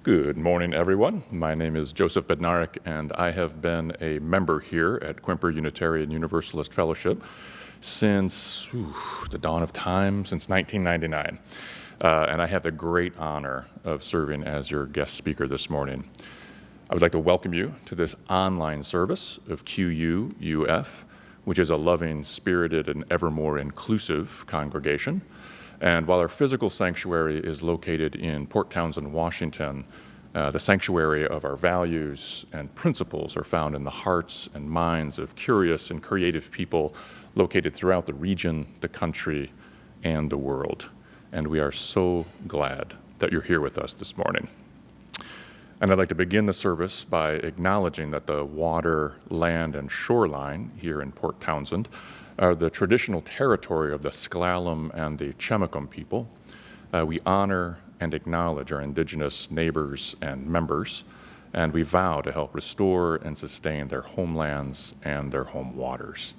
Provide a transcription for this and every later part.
Good morning, everyone. My name is Joseph Bednarik, and I have been a member here at Quimper Unitarian Universalist Fellowship since the dawn of time, since 1999. And I have the great honor of serving as your guest speaker this morning. I would like to welcome you to this online service of QUUF, which is a loving, spirited, and ever more inclusive congregation. And while our physical sanctuary is located in Port Townsend, Washington, the sanctuary of our values and principles are found in the hearts and minds of curious and creative people located throughout the region, the country, and the world. And we are so glad that you're here with us this morning. And I'd like to begin the service by acknowledging that the water, land, and shoreline here in Port Townsend are the traditional territory of the Sklallam and the Chemakum people. We honor and acknowledge our indigenous neighbors and members, and we vow to help restore and sustain their homelands and their home waters.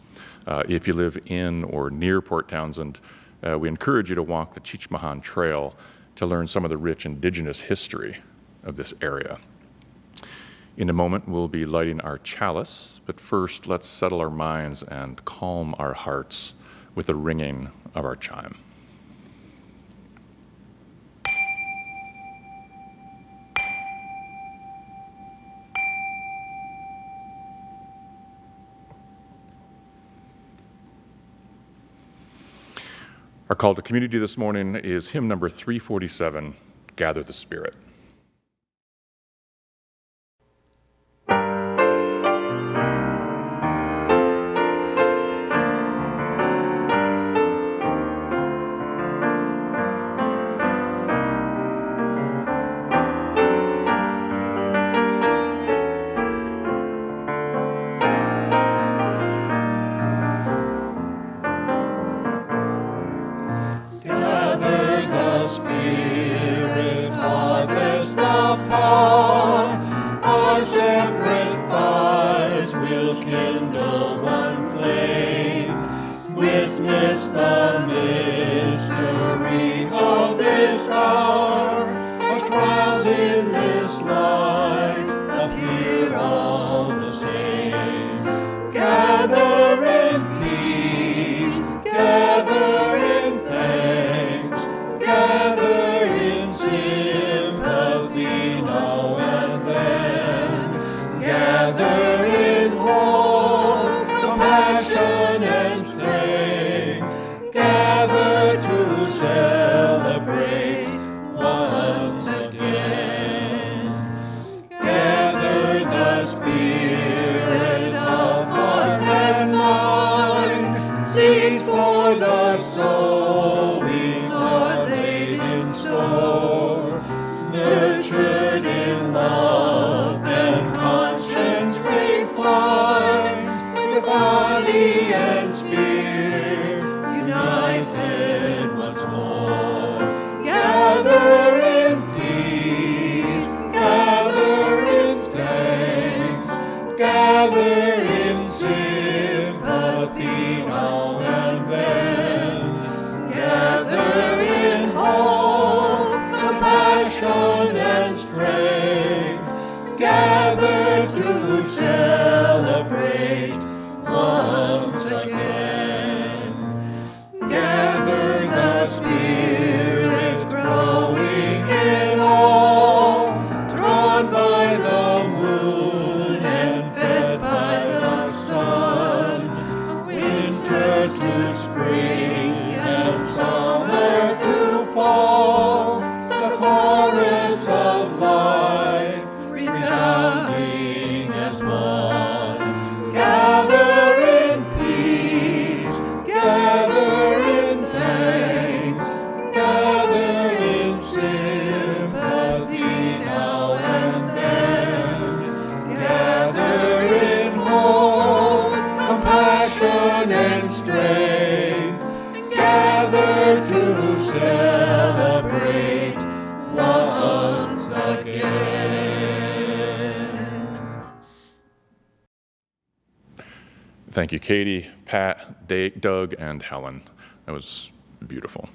If you live in or near Port Townsend, we encourage you to walk the Chichmahan Trail to learn some of the rich indigenous history of this area. In a moment, we'll be lighting our chalice, but first, let's settle our minds and calm our hearts with the ringing of our chime. Our call to community this morning is hymn number 347, Gather the Spirit. Thank you, Katie, Pat, Doug, and Helen. That was beautiful.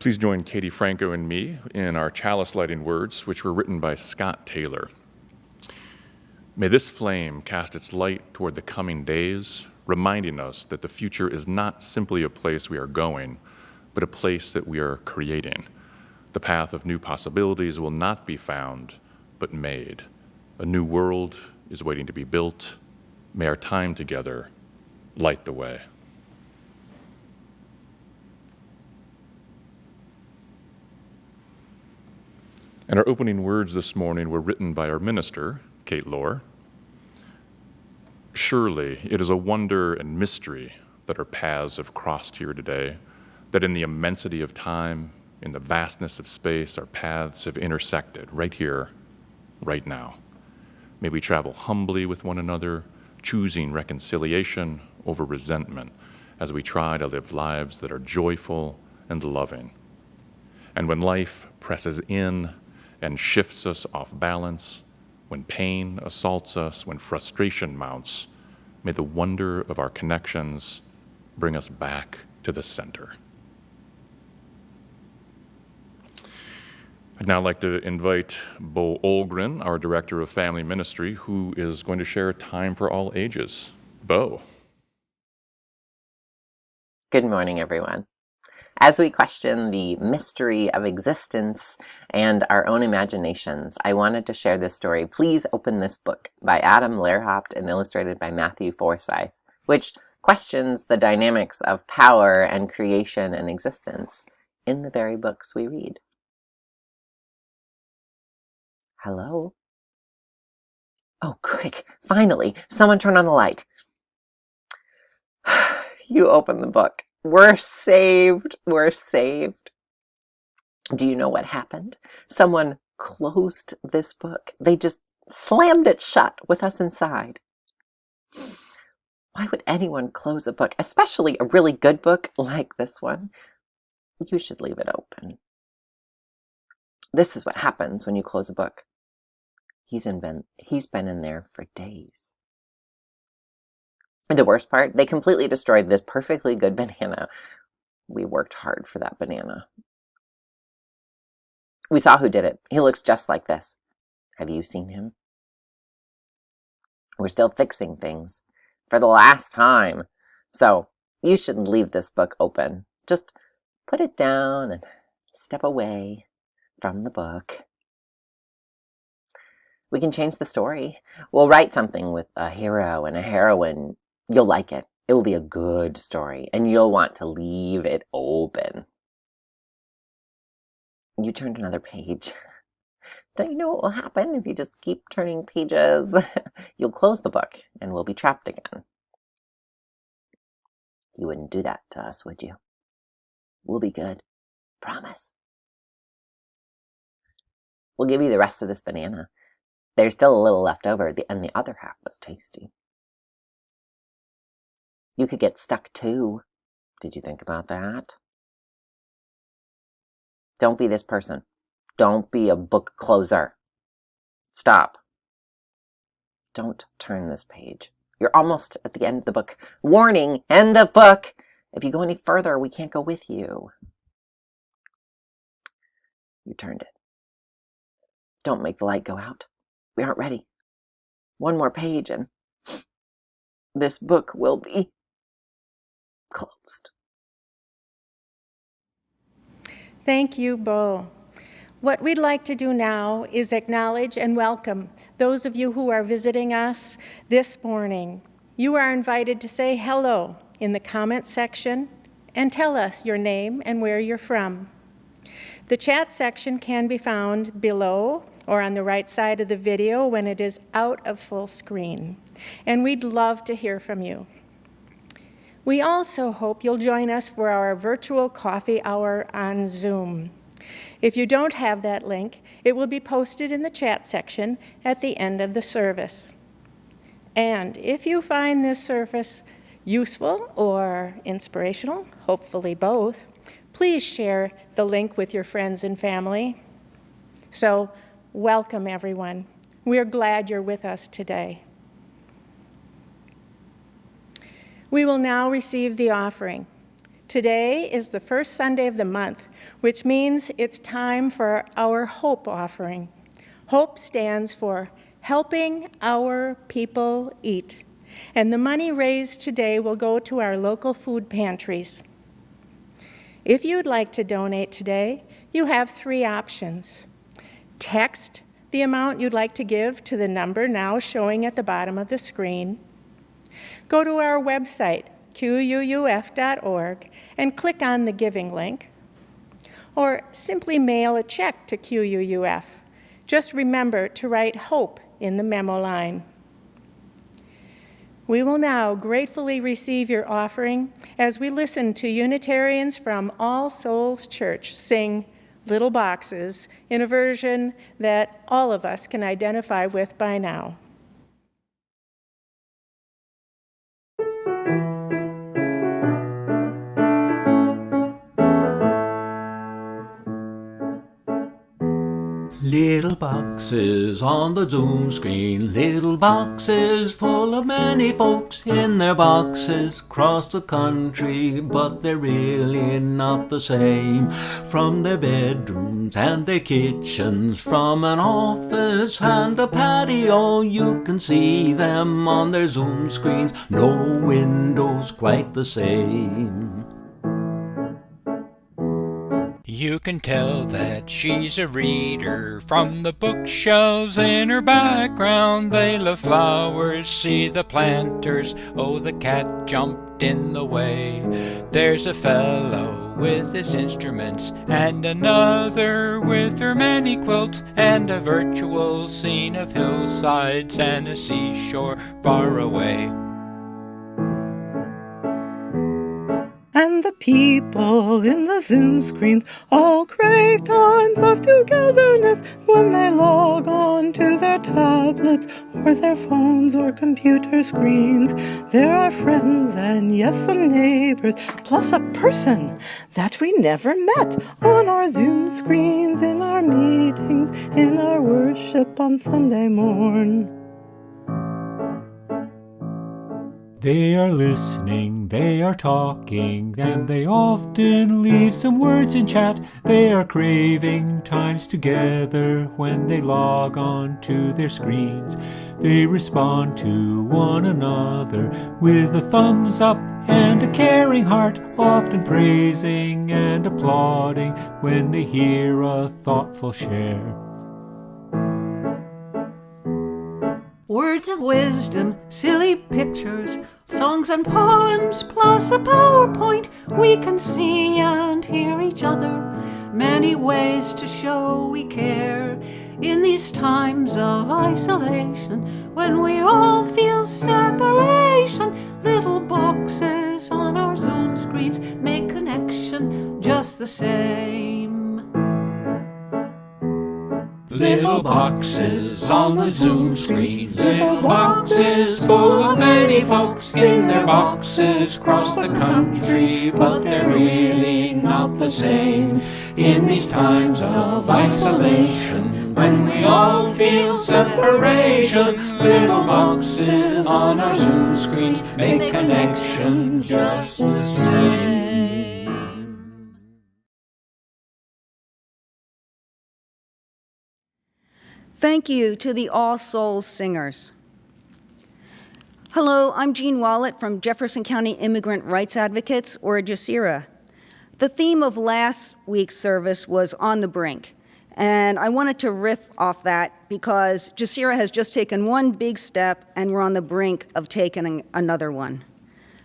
Please join Katie, Franco, and me in our chalice lighting words, which were written by Scott Taylor. May this flame cast its light toward the coming days, reminding us that the future is not simply a place we are going, but a place that we are creating. The path of new possibilities will not be found, but made. A new world is waiting to be built. May our time together light the way. And our opening words this morning were written by our minister, Kate Lohr. Surely it is a wonder and mystery that our paths have crossed here today, that in the immensity of time, in the vastness of space, our paths have intersected right here, right now. May we travel humbly with one another, choosing reconciliation over resentment as we try to live lives that are joyful and loving. And when life presses in and shifts us off balance, when pain assaults us, when frustration mounts, may the wonder of our connections bring us back to the center. I'd now like to invite Bo Olgren, our Director of Family Ministry, who is going to share Time for All Ages. Bo. Good morning, everyone. As we question the mystery of existence and our own imaginations, I wanted to share this story. Please open this book by Adam Lerhopt and illustrated by Matthew Forsyth, which questions the dynamics of power and creation and existence in the very books we read. Hello? Oh, quick. Finally, someone turn on the light. You open the book. We're saved. We're saved. Do you know what happened? Someone closed this book. They just slammed it shut with us inside. Why would anyone close a book, especially a really good book like this one? You should leave it open. This is what happens when you close a book. He's been in there for days. And the worst part, they completely destroyed this perfectly good banana. We worked hard for that banana. We saw who did it. He looks just like this. Have you seen him? We're still fixing things for the last time. So you shouldn't leave this book open. Just put it down and step away from the book. We can change the story. We'll write something with a hero and a heroine. You'll like it. It will be a good story, and you'll want to leave it open. You turned another page. Don't you know what will happen if you just keep turning pages? You'll close the book, and we'll be trapped again. You wouldn't do that to us, would you? We'll be good. Promise. We'll give you the rest of this banana. There's still a little left over, and the other half was tasty. You could get stuck too. Did you think about that? Don't be this person. Don't be a book closer. Stop. Don't turn this page. You're almost at the end of the book. Warning, end of book. If you go any further, we can't go with you. You turned it. Don't make the light go out. We aren't ready. One more page and this book will be closed. Thank you, Bo. What we'd like to do now is acknowledge and welcome those of you who are visiting us this morning. You are invited to say hello in the comments section and tell us your name and where you're from. The chat section can be found below or on the right side of the video when it is out of full screen. And we'd love to hear from you. We also hope you'll join us for our virtual coffee hour on Zoom. If you don't have that link, it will be posted in the chat section at the end of the service. And if you find this service useful or inspirational, hopefully both, please share the link with your friends and family. So, welcome everyone. We're glad you're with us today. We will now receive the offering. Today is the first Sunday of the month, which means it's time for our Hope offering. Hope stands for Helping Our People Eat, and the money raised today will go to our local food pantries. If you'd like to donate today, you have 3 options. Text the amount you'd like to give to the number now showing at the bottom of the screen. Go to our website, quuuf.org, and click on the giving link. Or simply mail a check to QUUF. Just remember to write HOPE in the memo line. We will now gratefully receive your offering as we listen to Unitarians from All Souls Church sing Little Boxes in a version that all of us can identify with by now. Little boxes on the Zoom screen, little boxes full of many folks in their boxes across the country, but they're really not the same. From their bedrooms and their kitchens, from an office and a patio, you can see them on their Zoom screens, no windows quite the same. You can tell that she's a reader from the bookshelves in her background. They love flowers, see the planters, oh, the cat jumped in the way. There's a fellow with his instruments and another with her many quilts, and a virtual scene of hillsides and a seashore far away. And the people in the Zoom screens all crave times of togetherness when they log on to their tablets or their phones or computer screens. There are friends and yes, some neighbors, plus a person that we never met on our Zoom screens, in our meetings, in our worship on Sunday morn. They are listening, they are talking, and they often leave some words in chat. They are craving times together when they log on to their screens. They respond to one another with a thumbs up and a caring heart, often praising and applauding when they hear a thoughtful share. Words of wisdom, silly pictures, songs and poems, plus a PowerPoint. We can see and hear each other, many ways to show we care. In these times of isolation, when we all feel separation, little boxes on our Zoom screens make connection just the same. Little boxes on the Zoom screen, little boxes full of many folks in their boxes across the country, but they're really not the same. In these times of isolation, when we all feel separation, little boxes on our Zoom screens make connection just the same. Thank you to the All Souls Singers. Hello, I'm Jean Wallet from Jefferson County Immigrant Rights Advocates, or JSIRA. The theme of last week's service was On the Brink, and I wanted to riff off that because JSIRA has just taken one big step and we're on the brink of taking another one.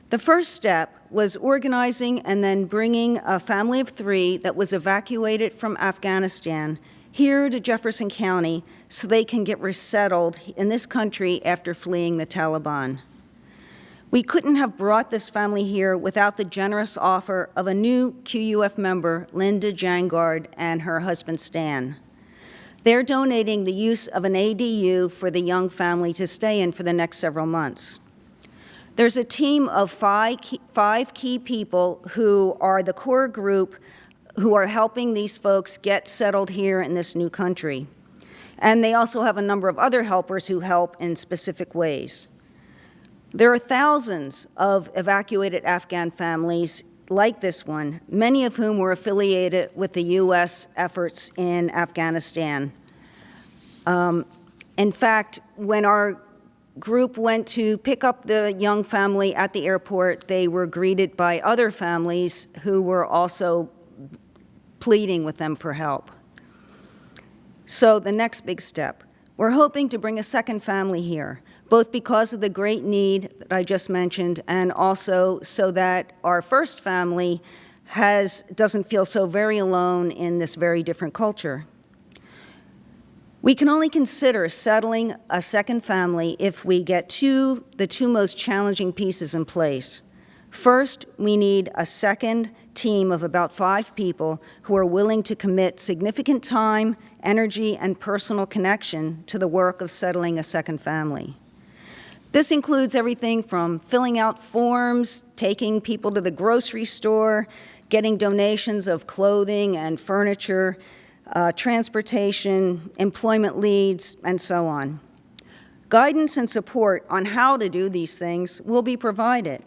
The first step was organizing and then bringing a family of 3 that was evacuated from Afghanistan here to Jefferson County so they can get resettled in this country after fleeing the Taliban. We couldn't have brought this family here without the generous offer of a new QUF member, Linda Jangard, and her husband, Stan. They're donating the use of an ADU for the young family to stay in for the next several months. There's a team of 5 key people who are the core group who are helping these folks get settled here in this new country. And they also have a number of other helpers who help in specific ways. There are thousands of evacuated Afghan families like this one, many of whom were affiliated with the U.S. efforts in Afghanistan. In fact, when our group went to pick up the young family at the airport, they were greeted by other families who were also pleading with them for help. So the next big step, we're hoping to bring a second family here, both because of the great need that I just mentioned and also so that our first family doesn't feel so very alone in this very different culture. We can only consider settling a second family if we get the two most challenging pieces in place. First, we need a second team of about 5 people who are willing to commit significant time, energy, and personal connection to the work of settling a second family. This includes everything from filling out forms, taking people to the grocery store, getting donations of clothing and furniture, transportation, employment leads, and so on. Guidance and support on how to do these things will be provided,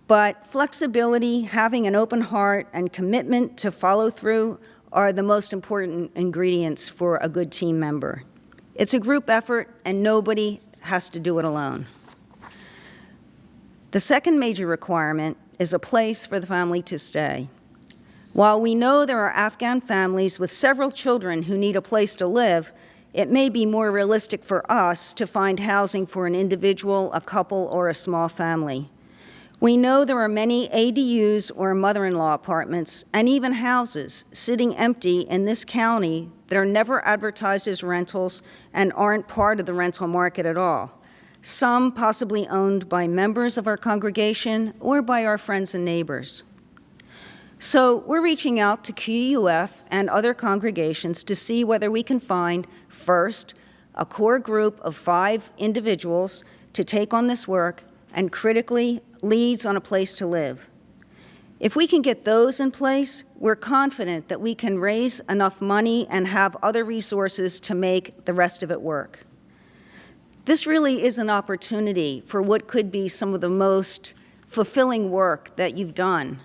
but flexibility, having an open heart, and commitment to follow through are the most important ingredients for a good team member. It's a group effort, and nobody has to do it alone. The second major requirement is a place for the family to stay. While we know there are Afghan families with several children who need a place to live, it may be more realistic for us to find housing for an individual, a couple, or a small family. We know there are many ADUs or mother-in-law apartments and even houses sitting empty in this county that are never advertised as rentals and aren't part of the rental market at all. Some possibly owned by members of our congregation or by our friends and neighbors. So we're reaching out to QUF and other congregations to see whether we can find, first, a core group of 5 individuals to take on this work, and critically, leads on a place to live. If we can get those in place, we're confident that we can raise enough money and have other resources to make the rest of it work. This really is an opportunity for what could be some of the most fulfilling work that you've done.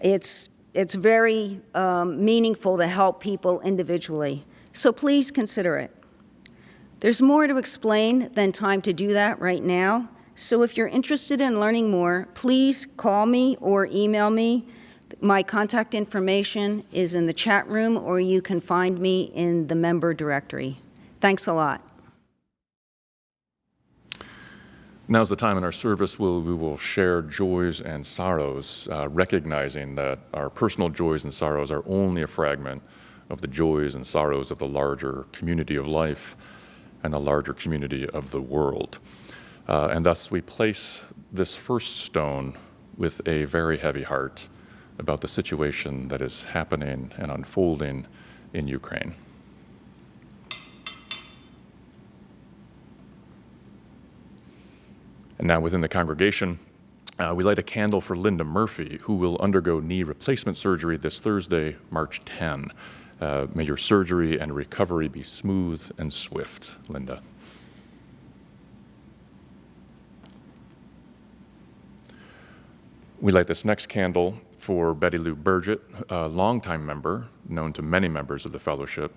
It's very meaningful to help people individually, so please consider it. There's more to explain than time to do that right now, so if you're interested in learning more, please call me or email me. My contact information is in the chat room, or you can find me in the member directory. Thanks a lot. Now's the time in our service we will share joys and sorrows, recognizing that our personal joys and sorrows are only a fragment of the joys and sorrows of the larger community of life and the larger community of the world. And thus we place this first stone with a very heavy heart about the situation that is happening and unfolding in Ukraine. And now within the congregation, we light a candle for Linda Murphy, who will undergo knee replacement surgery this Thursday, March 10. May your surgery and recovery be smooth and swift, Linda. We light this next candle for Betty Lou Burgett, a longtime member, known to many members of the fellowship.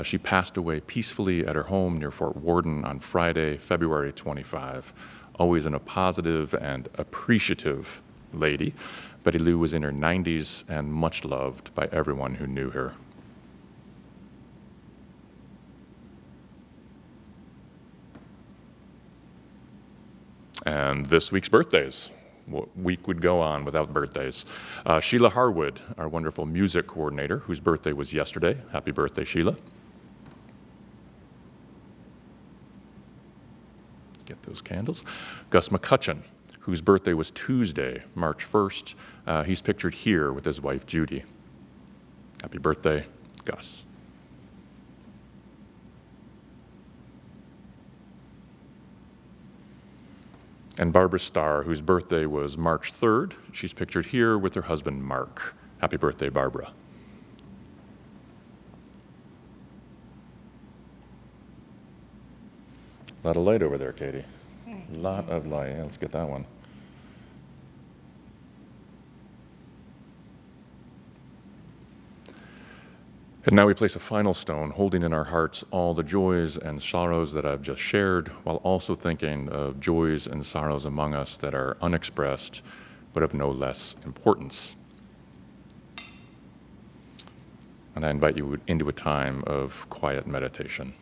She passed away peacefully at her home near Fort Worden on Friday, February 25. Always a positive and appreciative lady, Betty Lou was in her 90s and much loved by everyone who knew her. And this week's birthdays. What week would go on without birthdays? Sheila Harwood, our wonderful music coordinator, whose birthday was yesterday. Happy birthday, Sheila. Get those candles. Gus McCutcheon, whose birthday was Tuesday, March 1st. He's pictured here with his wife, Judy. Happy birthday, Gus. And Barbara Starr, whose birthday was March 3rd. She's pictured here with her husband, Mark. Happy birthday, Barbara. A lot of light over there, Katie. A lot of light. Yeah, let's get that one. And now we place a final stone, holding in our hearts all the joys and sorrows that I've just shared, while also thinking of joys and sorrows among us that are unexpressed, but of no less importance. And I invite you into a time of quiet meditation.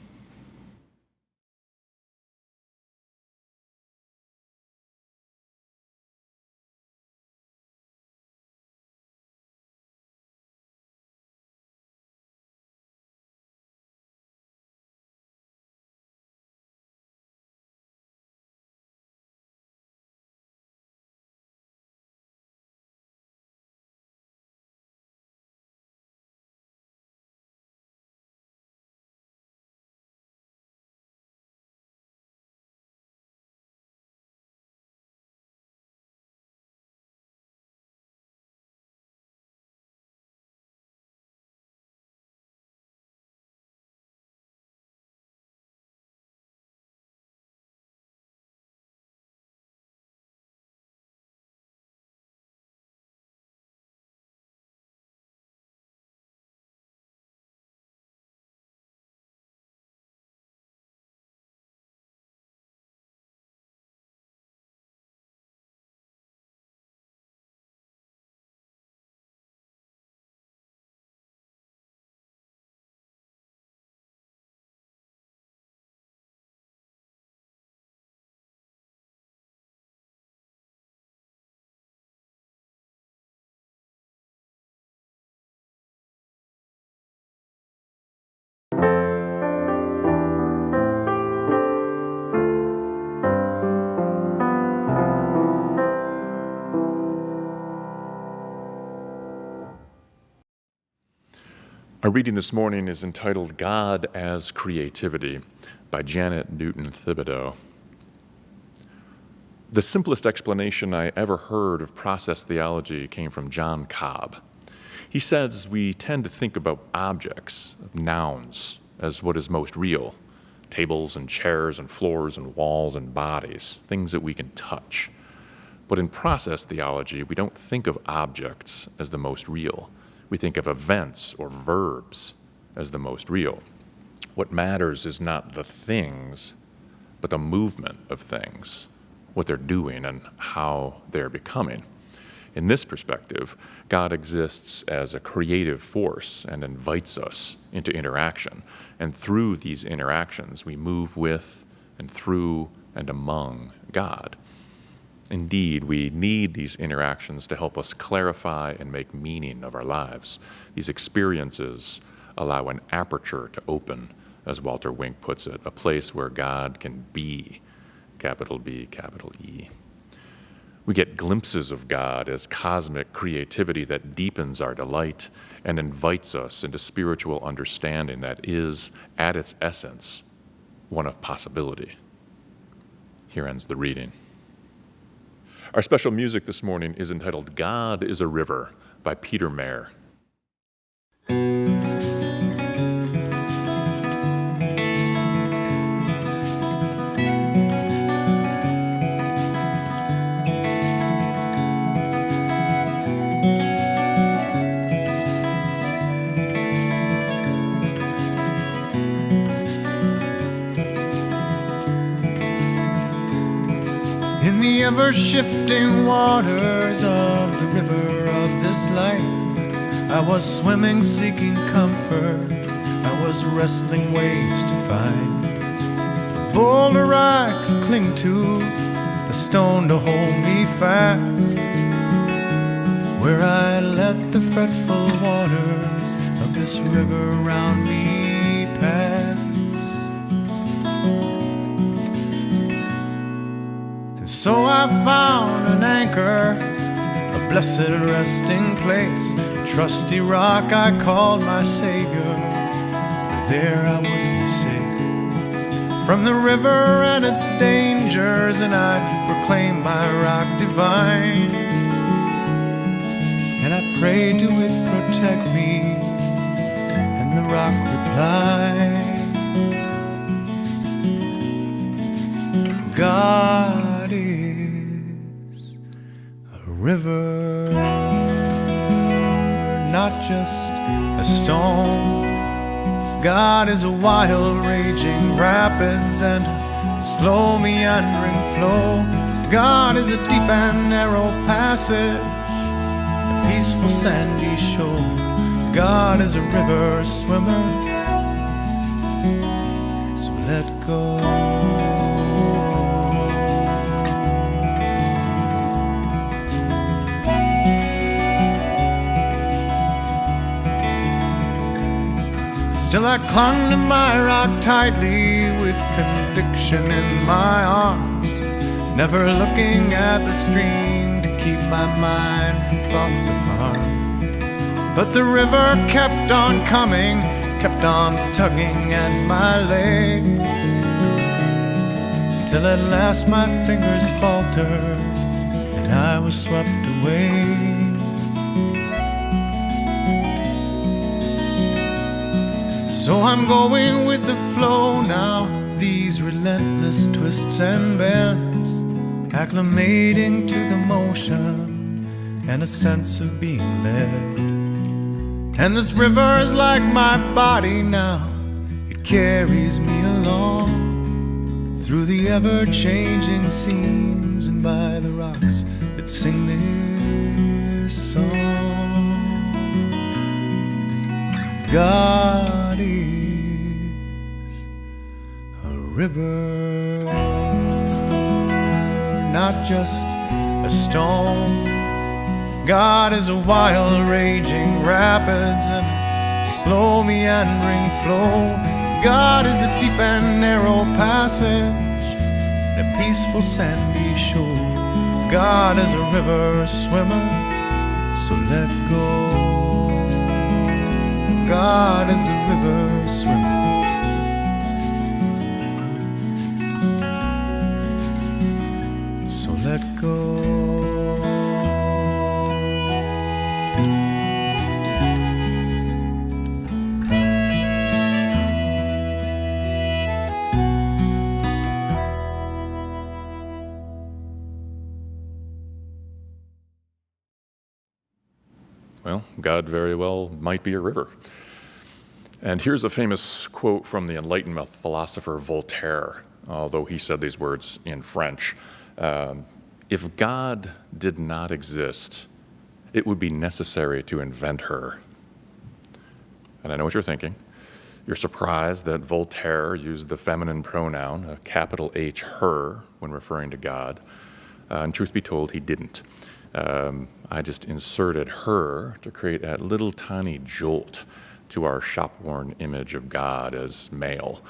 Our reading this morning is entitled God as Creativity by Janet Newton Thibodeau. The simplest explanation I ever heard of process theology came from John Cobb. He says we tend to think about objects, nouns, as what is most real, tables and chairs and floors and walls and bodies, things that we can touch. But in process theology, we don't think of objects as the most real. We think of events or verbs as the most real. What matters is not the things, but the movement of things, what they're doing and how they're becoming. In this perspective, God exists as a creative force and invites us into interaction. And through these interactions, we move with and through and among God. Indeed, we need these interactions to help us clarify and make meaning of our lives. These experiences allow an aperture to open, as Walter Wink puts it, a place where God can be, capital B, capital E. We get glimpses of God as cosmic creativity that deepens our delight and invites us into spiritual understanding that is, at its essence, one of possibility. Here ends the reading. Our special music this morning is entitled God is a River by Peter Mayer. In the ever-shifting waters of the river of this life, I was swimming, seeking comfort. I was wrestling ways to find a boulder I could cling to, a stone to hold me fast, where I let the fretful waters of this river round me pass. So I found an anchor, a blessed resting place, a trusty rock I called my Savior. There I would be safe from the river and its dangers, and I proclaimed my rock divine. And I prayed to it protect me, and the rock replied, God is a river, not just a stone, God is a wild raging rapids and a slow meandering flow. God is a deep and narrow passage, a peaceful sandy shore. God is a river swimmer, so let go. Still I clung to my rock tightly with conviction in my arms, never looking at the stream to keep my mind from thoughts of harm. But the river kept on coming, kept on tugging at my legs, till at last my fingers faltered and I was swept away. So I'm going with the flow now, these relentless twists and bends, acclimating to the motion and a sense of being led. And this river is like my body now, it carries me along through the ever-changing scenes and by the rocks that sing this song. God is a river, not just a stone. God is a wild raging rapids and a slow meandering flow. God is a deep and narrow passage and a peaceful sandy shore. God is a river swimmer, so let go. God is the river swimmer, so let go. Well, God very well might be a river. And here's a famous quote from the Enlightenment philosopher Voltaire, although he said these words in French. If God did not exist, it would be necessary to invent her. And I know what you're thinking. You're surprised that Voltaire used the feminine pronoun, a capital H, her, when referring to God. And truth be told, he didn't. I just inserted her to create a little tiny jolt to our shop-worn image of God as male,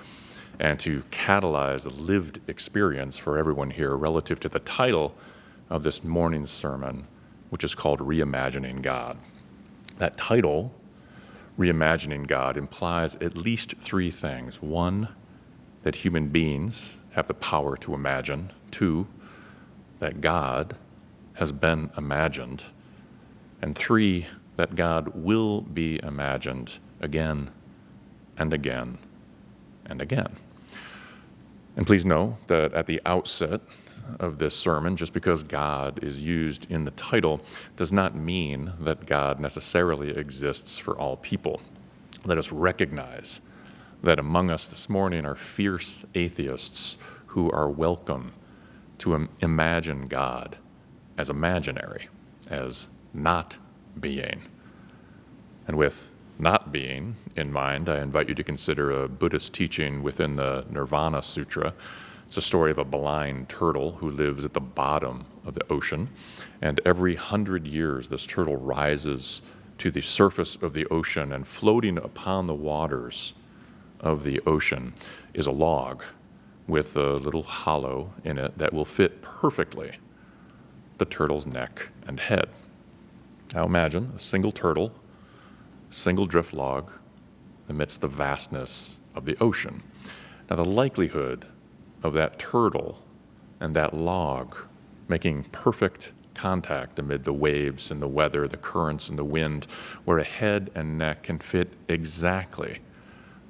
and to catalyze a lived experience for everyone here relative to the title of this morning's sermon, which is called Reimagining God. That title, Reimagining God, implies at least three things. One, that human beings have the power to imagine. Two, that God has been imagined. And three, that God will be imagined again and again and again. And please know that at the outset of this sermon, just because God is used in the title does not mean that God necessarily exists for all people. Let us recognize that among us this morning are fierce atheists who are welcome to imagine God as imaginary, as not being. And with not being in mind, I invite you to consider a Buddhist teaching within the Nirvana Sutra. It's a story of a blind turtle who lives at the bottom of the ocean. And every 100 years, this turtle rises to the surface of the ocean, and floating upon the waters of the ocean is a log with a little hollow in it that will fit perfectly the turtle's neck and head. Now imagine a single turtle, single drift log amidst the vastness of the ocean. Now the likelihood of that turtle and that log making perfect contact amid the waves and the weather, the currents and the wind, where a head and neck can fit exactly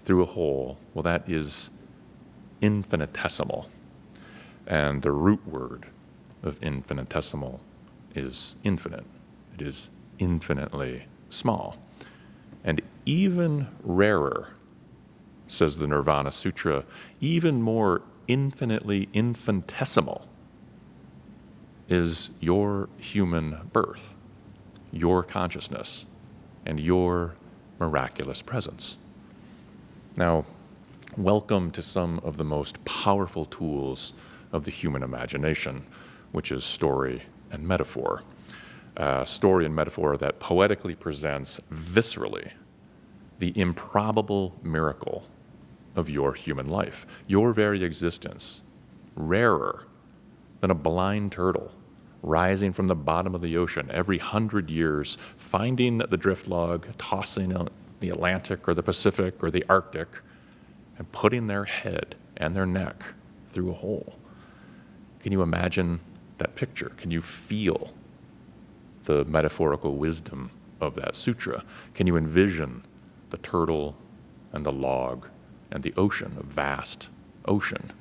through a hole, well, that is infinitesimal. And the root word of infinitesimal is infinite. It is infinitely small. And even rarer says the Nirvana Sutra, even more infinitely infinitesimal is your human birth, your consciousness, and your miraculous presence. Now, welcome to some of the most powerful tools of the human imagination, which is story and metaphor. Story and metaphor that poetically presents viscerally the improbable miracle of your human life, your very existence, rarer than a blind turtle rising from the bottom of the ocean every 100 years, finding the drift log, tossing out the Atlantic or the Pacific or the Arctic, and putting their head and their neck through a hole. Can you imagine that picture? Can you feel the metaphorical wisdom of that sutra? Can you envision the turtle and the log and the ocean, a vast ocean?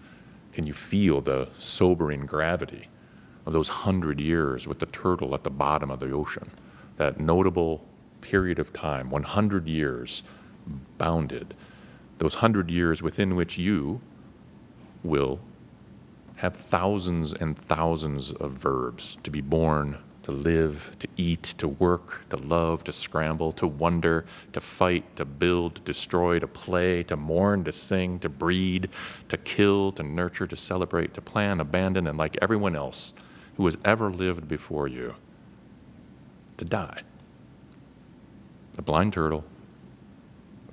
Can you feel the sobering gravity of those 100 years with the turtle at the bottom of the ocean? That notable period of time, 100 years bounded, those 100 years within which you will have thousands and thousands of verbs to be born, to live, to eat, to work, to love, to scramble, to wonder, to fight, to build, to destroy, to play, to mourn, to sing, to breed, to kill, to nurture, to celebrate, to plan, abandon, and like everyone else who has ever lived before you, to die. A blind turtle,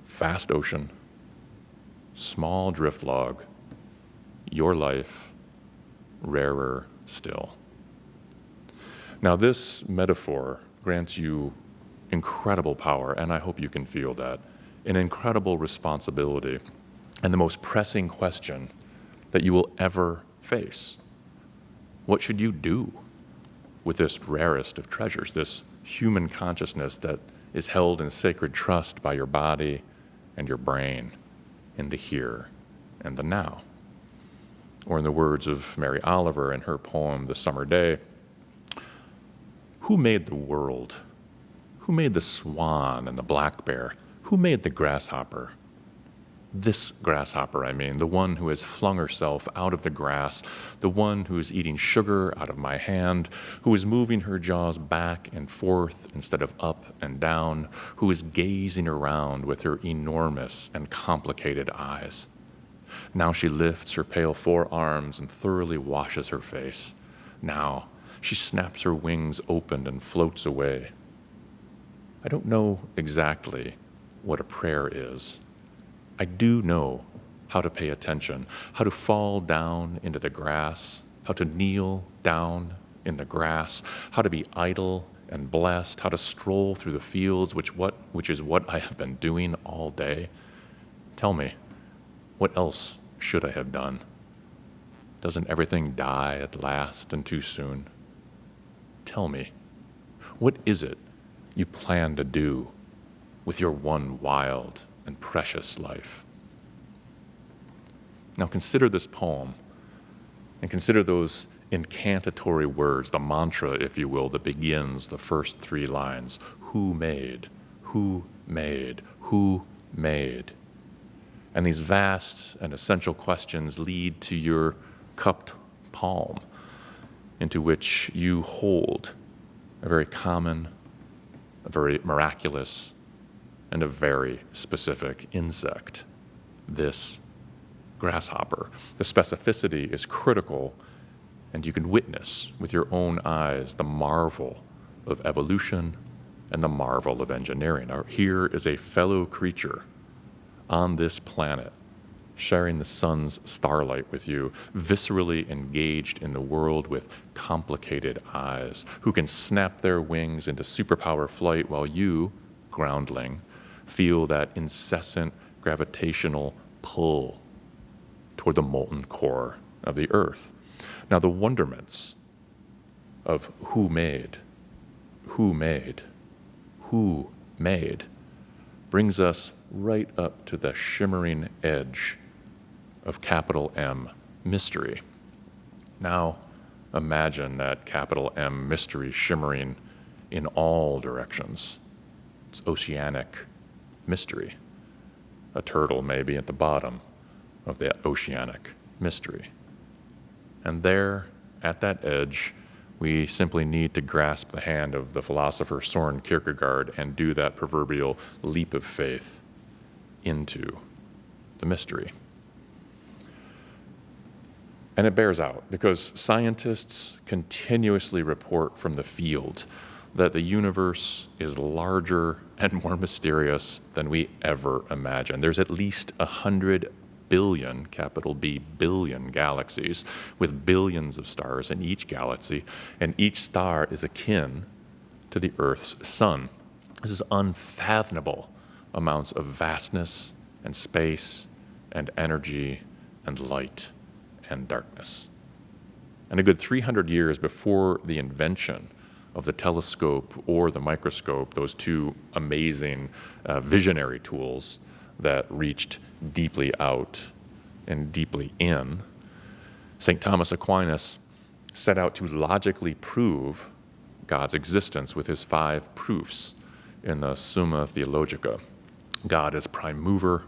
vast ocean, small drift log, your life, rarer still. Now, this metaphor grants you incredible power, and I hope you can feel that, an incredible responsibility, and the most pressing question that you will ever face. What should you do with this rarest of treasures, this human consciousness that is held in sacred trust by your body and your brain in the here and the now? Or in the words of Mary Oliver in her poem, The Summer Day, who made the world? Who made the swan and the black bear? Who made the grasshopper? This grasshopper, I mean, the one who has flung herself out of the grass, the one who is eating sugar out of my hand, who is moving her jaws back and forth instead of up and down, who is gazing around with her enormous and complicated eyes. Now she lifts her pale forearms and thoroughly washes her face. Now she snaps her wings open and floats away. I don't know exactly what a prayer is. I do know how to pay attention, how to fall down into the grass, how to kneel down in the grass, how to be idle and blessed, how to stroll through the fields, which is what I have been doing all day. Tell me, what else should I have done? Doesn't everything die at last and too soon? Tell me, what is it you plan to do with your one wild and precious life? Now consider this poem and consider those incantatory words, the mantra, if you will, that begins the first three lines. Who made? Who made? Who made? And these vast and essential questions lead to your cupped palm, into which you hold a very common, a very miraculous, and a very specific insect, this grasshopper. The specificity is critical, and you can witness with your own eyes the marvel of evolution and the marvel of engineering. Now, here is a fellow creature on this planet, sharing the sun's starlight with you, viscerally engaged in the world with complicated eyes, who can snap their wings into superpower flight while you, groundling, feel that incessant gravitational pull toward the molten core of the earth. Now, the wonderments of who made brings us right up to the shimmering edge of capital M mystery. Now, imagine that capital M mystery shimmering in all directions. It's oceanic mystery, a turtle maybe at the bottom of the oceanic mystery. And there, at that edge, we simply need to grasp the hand of the philosopher Søren Kierkegaard and do that proverbial leap of faith into the mystery. And it bears out because scientists continuously report from the field that the universe is larger and more mysterious than we ever imagined. There's at least 100 billion, capital B, billion galaxies with billions of stars in each galaxy, and each star is akin to the Earth's sun. This is unfathomable amounts of vastness and space and energy and light and darkness. And a good 300 years before the invention of the telescope or the microscope, those two amazing visionary tools that reached deeply out and deeply in, St. Thomas Aquinas set out to logically prove God's existence with his 5 proofs in the Summa Theologica. God as prime mover,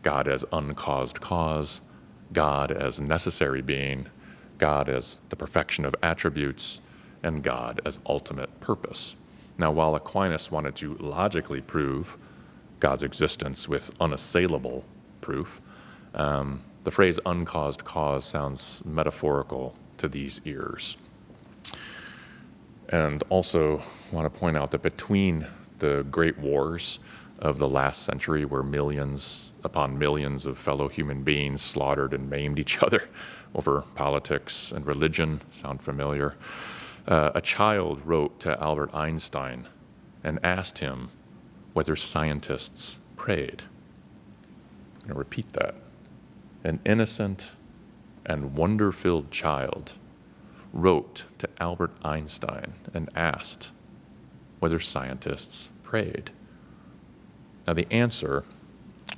God as uncaused cause, God as necessary being, God as the perfection of attributes, and God as ultimate purpose. Now, while Aquinas wanted to logically prove God's existence with unassailable proof, the phrase uncaused cause sounds metaphorical to these ears. And also want to point out that between the great wars of the last century, where millions upon millions of fellow human beings slaughtered and maimed each other over politics and religion, sound familiar? A child wrote to Albert Einstein and asked him whether scientists prayed. I'm going to repeat that. An innocent and wonder-filled child wrote to Albert Einstein and asked whether scientists prayed. Now, the answer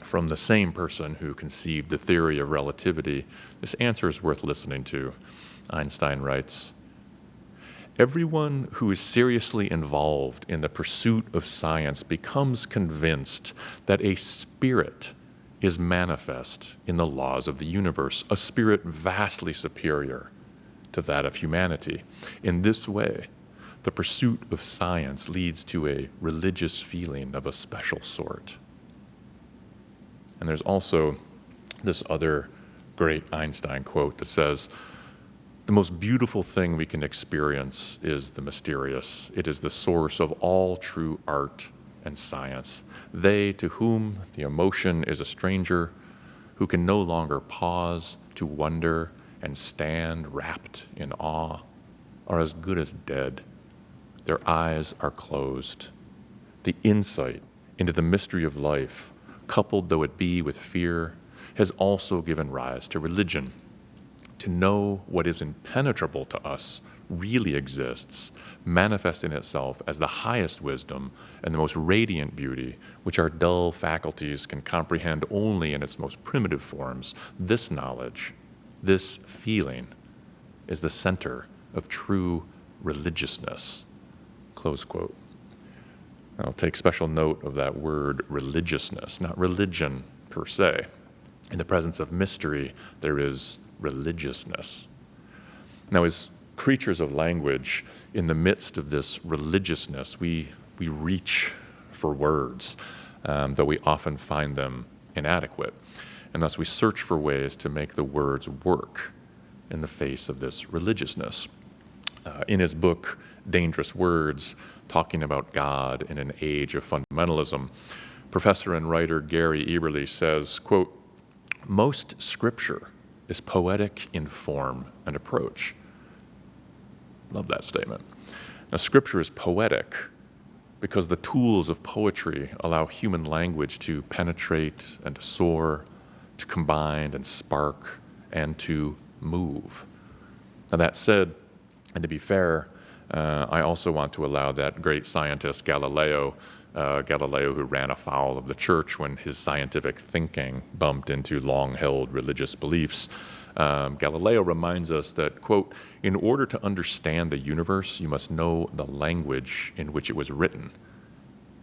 from the same person who conceived the theory of relativity, this answer is worth listening to. Einstein writes, "Everyone who is seriously involved in the pursuit of science becomes convinced that a spirit is manifest in the laws of the universe, a spirit vastly superior to that of humanity. In this way, the pursuit of science leads to a religious feeling of a special sort." And there's also this other great Einstein quote that says, "The most beautiful thing we can experience is the mysterious. It is the source of all true art and science. They to whom the emotion is a stranger, who can no longer pause to wonder and stand wrapped in awe, are as good as dead. Their eyes are closed. The insight into the mystery of life, coupled though it be with fear, has also given rise to religion. To know what is impenetrable to us really exists, manifesting itself as the highest wisdom and the most radiant beauty, which our dull faculties can comprehend only in its most primitive forms. This knowledge, this feeling, is the center of true religiousness." Close quote. I'll take special note of that word religiousness, not religion per se. In the presence of mystery, there is religiousness. Now, as creatures of language, in the midst of this religiousness, we reach for words, though we often find them inadequate. And thus we search for ways to make the words work in the face of this religiousness. In his book, Dangerous Words, talking about God in an age of fundamentalism, professor and writer Gary Eberly says, quote, "Most scripture is poetic in form and approach." Love that statement. Now, scripture is poetic because the tools of poetry allow human language to penetrate and to soar, to combine and spark, and to move. Now, that said, and to be fair, I also want to allow that great scientist Galileo who ran afoul of the church when his scientific thinking bumped into long-held religious beliefs. Galileo reminds us that, quote, "In order to understand the universe, you must know the language in which it was written,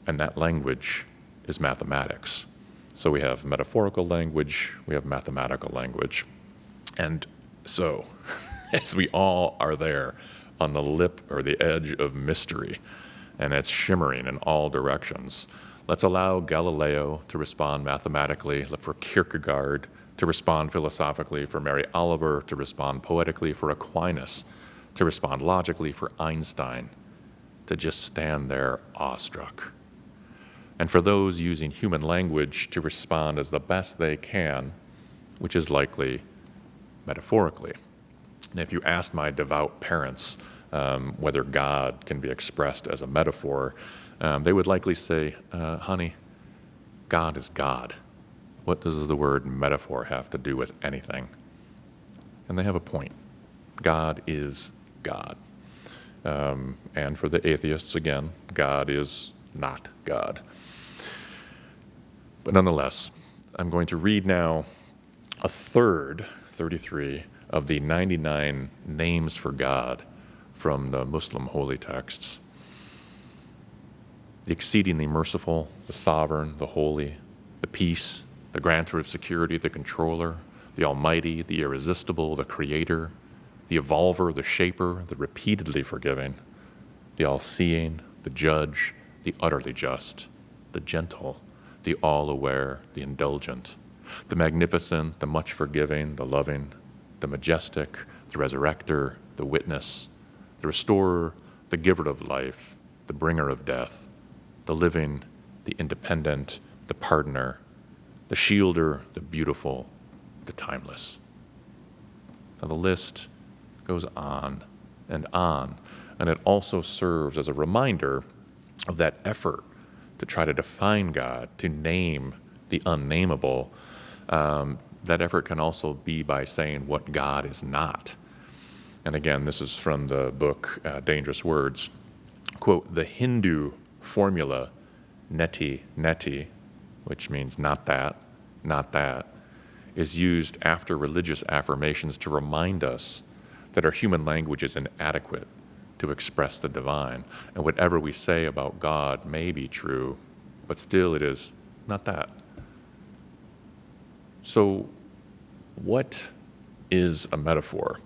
and that language is mathematics." So we have metaphorical language, we have mathematical language. And so, as we all are there on the lip or the edge of mystery, and it's shimmering in all directions, let's allow Galileo to respond mathematically, for Kierkegaard to respond philosophically, for Mary Oliver to respond poetically, for Aquinas to respond logically, for Einstein to just stand there awestruck. And for those using human language to respond as the best they can, which is likely metaphorically. And if you asked my devout parents whether God can be expressed as a metaphor, they would likely say, honey, God is God. What does the word metaphor have to do with anything? And they have a point. God is God. And for the atheists, again, God is not God. But nonetheless, I'm going to read now a third, 33, of the 99 names for God from the Muslim holy texts. The exceedingly merciful, the sovereign, the holy, the peace, the grantor of security, the controller, the almighty, the irresistible, the creator, the evolver, the shaper, the repeatedly forgiving, the all-seeing, the judge, the utterly just, the gentle, the all-aware, the indulgent, the magnificent, the much forgiving, the loving, the majestic, the resurrector, the witness, the restorer, the giver of life, the bringer of death, the living, the independent, the pardoner, the shielder, the beautiful, the timeless. Now the list goes on, and it also serves as a reminder of that effort to try to define God, to name the unnameable. That effort can also be by saying what God is not. And again, this is from the book Dangerous Words. Quote, the Hindu formula, neti, neti, which means not that, is used after religious affirmations to remind us that our human language is inadequate to express the divine. And whatever we say about God may be true, but still it is not that. So what is a metaphor?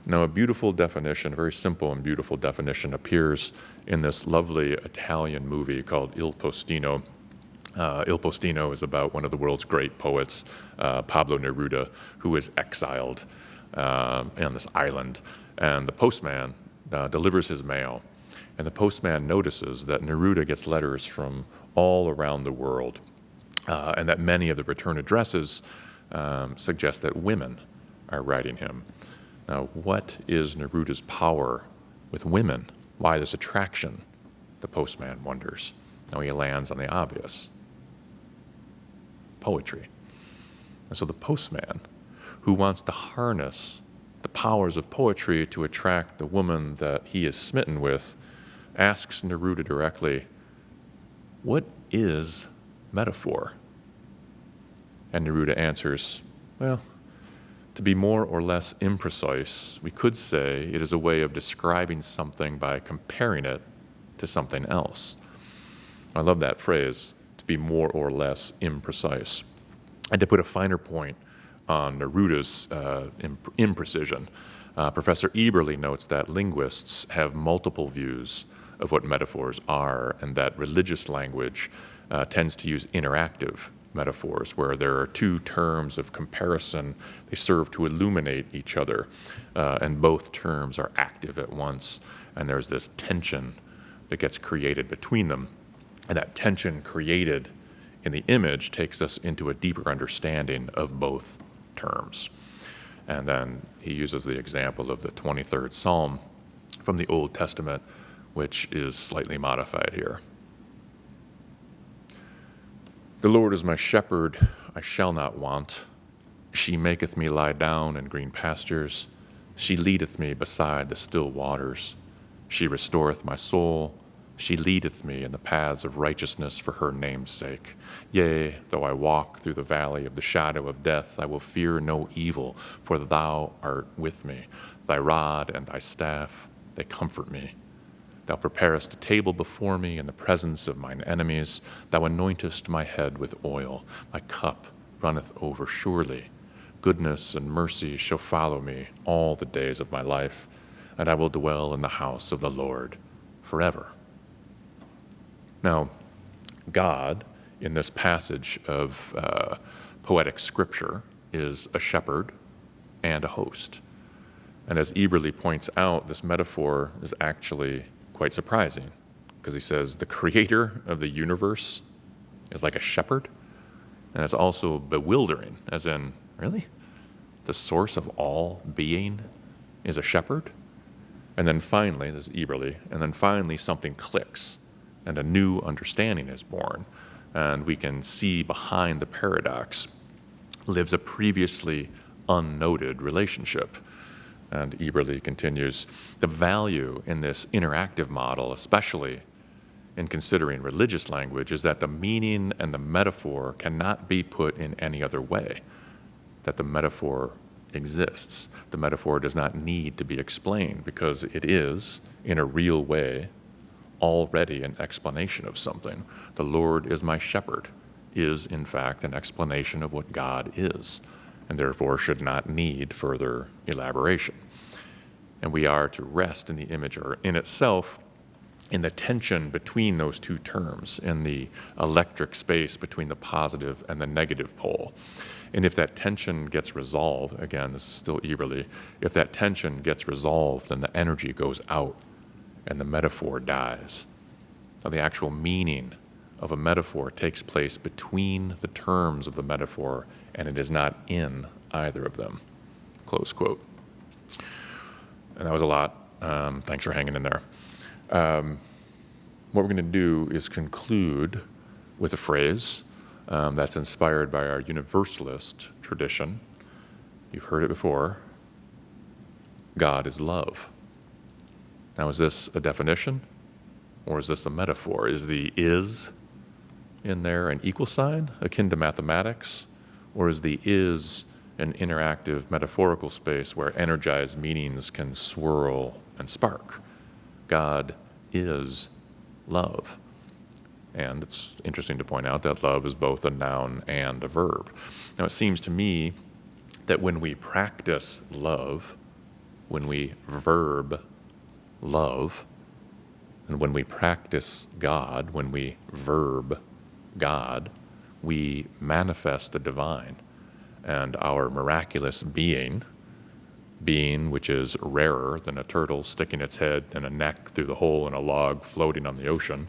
Now, a beautiful definition, a very simple and beautiful definition, appears in this lovely Italian movie called Il Postino. Il Postino is about one of the world's great poets, Pablo Neruda, who is exiled on this island. And the postman delivers his mail. And the postman notices that Neruda gets letters from all around the world, and that many of the return addresses suggest that women are writing him. Now, what is Neruda's power with women? Why this attraction? The postman wonders. Now he lands on the obvious. Poetry. And so the postman, who wants to harness the powers of poetry to attract the woman that he is smitten with, asks Neruda directly, what is metaphor? And Neruda answers, well, to be more or less imprecise, we could say it is a way of describing something by comparing it to something else. I love that phrase, to be more or less imprecise. And to put a finer point on Neruda's imprecision, Professor Eberle notes that linguists have multiple views of what metaphors are, and that religious language tends to use interactive metaphors, where there are two terms of comparison. They serve to illuminate each other, and both terms are active at once, and there's this tension that gets created between them. And that tension created in the image takes us into a deeper understanding of both terms. And then he uses the example of the 23rd Psalm from the Old Testament, which is slightly modified here. The Lord is my shepherd, I shall not want. She maketh me lie down in green pastures. She leadeth me beside the still waters. She restoreth my soul. She leadeth me in the paths of righteousness for her name's sake. Yea, though I walk through the valley of the shadow of death, I will fear no evil, for thou art with me. Thy rod and thy staff, they comfort me. Thou preparest a table before me in the presence of mine enemies. Thou anointest my head with oil. My cup runneth over. Surely goodness and mercy shall follow me all the days of my life, and I will dwell in the house of the Lord forever. Now, God, in this passage of poetic scripture, is a shepherd and a host. And as Eberle points out, this metaphor is actually quite surprising, because he says the creator of the universe is like a shepherd, and it's also bewildering, as in, really? The source of all being is a shepherd? And then finally, this is Eberle, and then finally something clicks, and a new understanding is born, and we can see behind the paradox lives a previously unnoted relationship. And Eberle continues, the value in this interactive model, especially in considering religious language, is that the meaning and the metaphor cannot be put in any other way, that the metaphor exists. The metaphor does not need to be explained because it is, in a real way, already an explanation of something. The Lord is my shepherd is, in fact, an explanation of what God is, and therefore should not need further elaboration. And we are to rest in the image, or in itself, in the tension between those two terms, in the electric space between the positive and the negative pole. And if that tension gets resolved, again, this is still Eberle, if that tension gets resolved, then the energy goes out and the metaphor dies. Now, the actual meaning of a metaphor takes place between the terms of the metaphor, and it is not in either of them. Close quote. And that was a lot. Thanks for hanging in there. What we're going to do is conclude with a phrase that's inspired by our Universalist tradition. You've heard it before. God is love. Now, is this a definition, or is this a metaphor? Is the is in there an equal sign, akin to mathematics, or is the is an interactive metaphorical space where energized meanings can swirl and spark? God is love. And it's interesting to point out that love is both a noun and a verb. Now, it seems to me that when we practice love, when we verb love, and when we practice God, when we verb God, we manifest the divine. And our miraculous being which is rarer than a turtle sticking its head and a neck through the hole in a log floating on the ocean,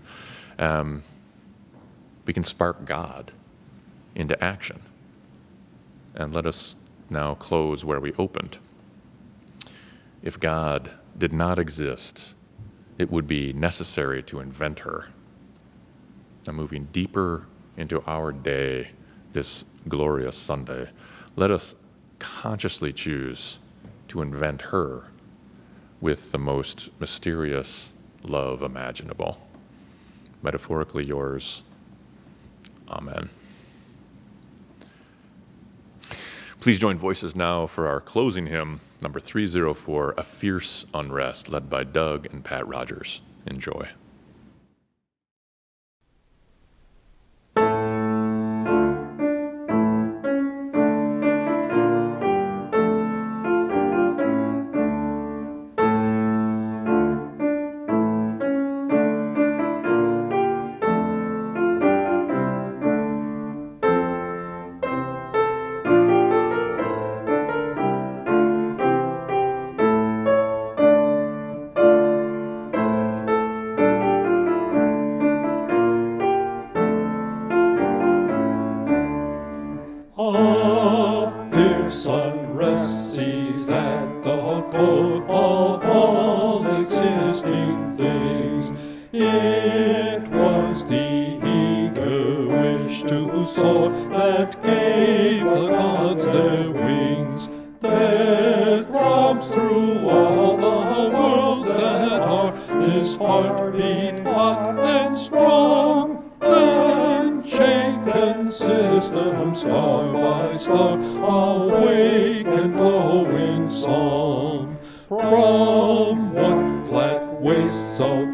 we can spark God into action. And let us now close where we opened. If God did not exist, it would be necessary to invent her. Now, moving deeper into our day, this glorious Sunday, let us consciously choose to invent her with the most mysterious love imaginable. Metaphorically yours, Amen. Please join voices now for our closing hymn, number 304, A Fierce Unrest, led by Doug and Pat Rodgers. Enjoy. From what flat wastes of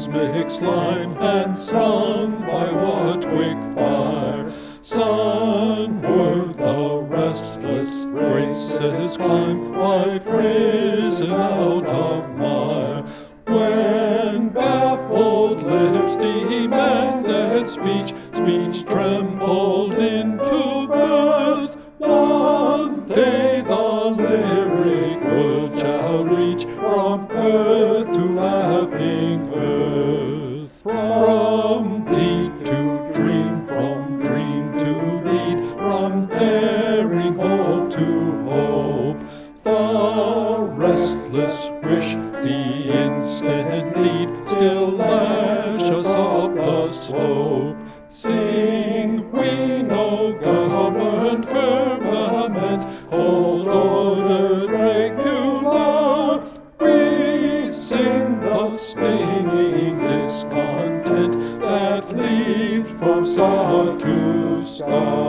cosmic slime, and stung by what quick fire? Sunward the restless graces climb, white risen out of mire. When baffled lips demanded speech, speech trembled into birth. One day the lyric word shall reach from earth to laughing earth, from deed to dream, from dream to deed, from daring hope to hope. The restless wish, the instant need, still lash us up the slope. Sing, we know governed firmament, cold ordered regular. We sing the stinging discontent that leaps from star to star.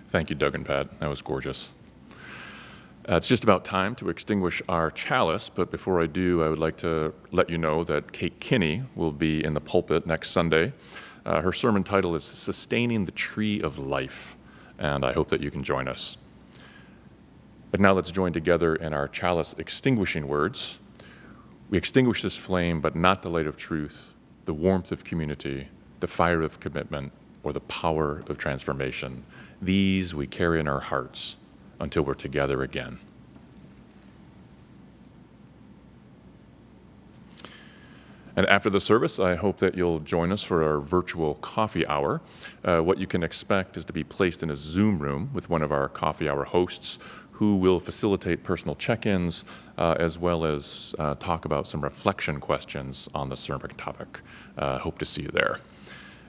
Thank you, Doug and Pat. That was gorgeous. It's just about time to extinguish our chalice, but before I do, I would like to let you know that Kate Kinney will be in the pulpit next Sunday. Her sermon title is Sustaining the Tree of Life, and I hope that you can join us. But now let's join together in our chalice extinguishing words. We extinguish this flame, but not the light of truth, the warmth of community, the fire of commitment, or the power of transformation. These we carry in our hearts until we're together again. And after the service, I hope that you'll join us for our virtual coffee hour. What you can expect is to be placed in a Zoom room with one of our coffee hour hosts who will facilitate personal check-ins as well as talk about some reflection questions on the sermon topic. Hope to see you there.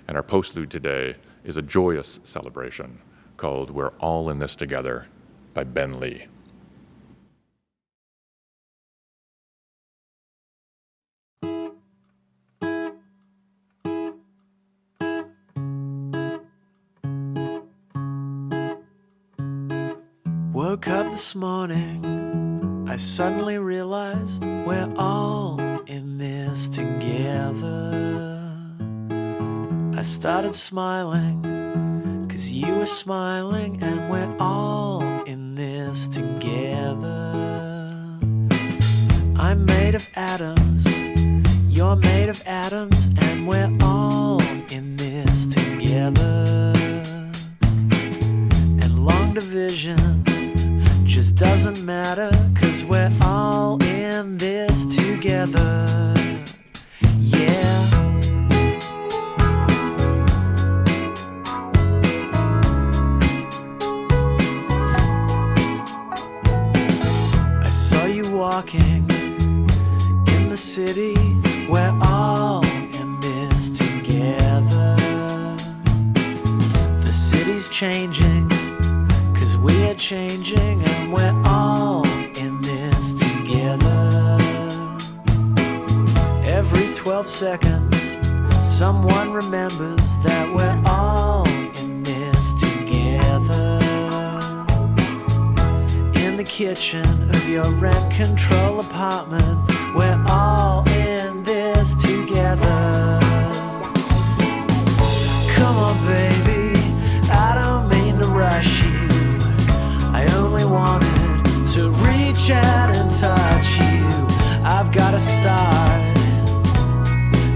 And our postlude today is a joyous celebration called We're All in This Together by Ben Lee. Woke up this morning, I suddenly realized we're all in this together. I started smiling, 'cause you were smiling, and we're all in this together. I'm made of atoms, you're made of atoms, and we're all in this together. And long division just doesn't matter, 'cause we're all in this together. Yeah. I saw you walking in the city, we're all in this together. The city's changing, 'cause we're changing, and we're all in this together. Every 12 seconds, someone remembers that we're all in this together. In the kitchen of your rent control apartment, we're all in this together. Come on, baby, I don't mean to rush you. I only wanted to reach out and touch you. I've got to start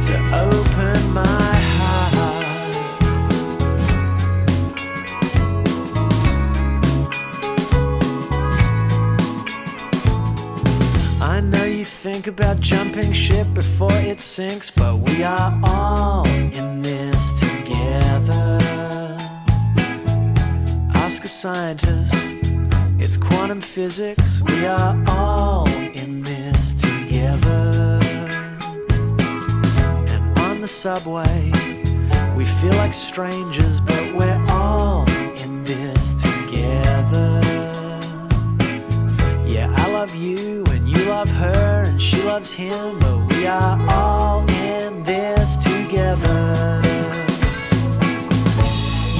to open my heart. I know you think about jumping ship before it sinks, but we are all in this together. Ask a scientist, it's quantum physics, we are all in this together. And on the subway, we feel like strangers, but we're all in this together. Yeah, I love you, and you love her, and she loves him, but we are all in this together.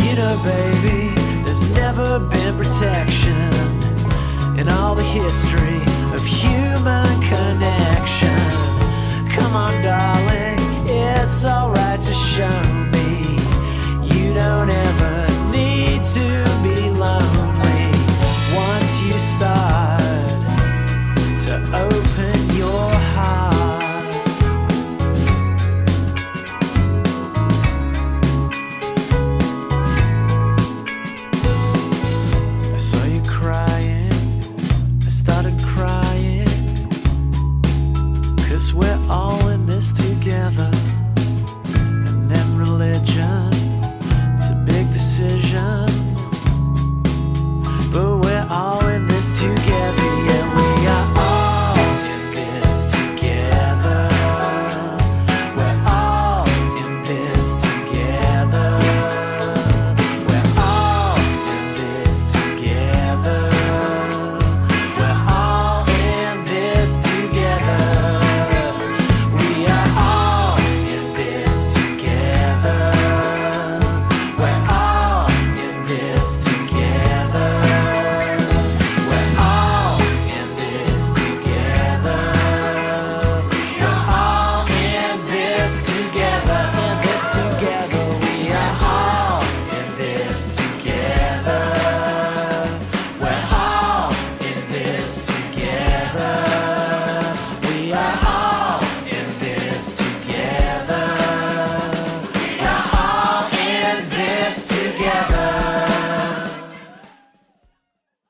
You know, baby, there's never been protection in all the history of human human connection. Come on, darling, it's alright to show me you don't ever need to be lonely once you start to open your heart. I saw you crying, I started crying, 'cause we're all in this together.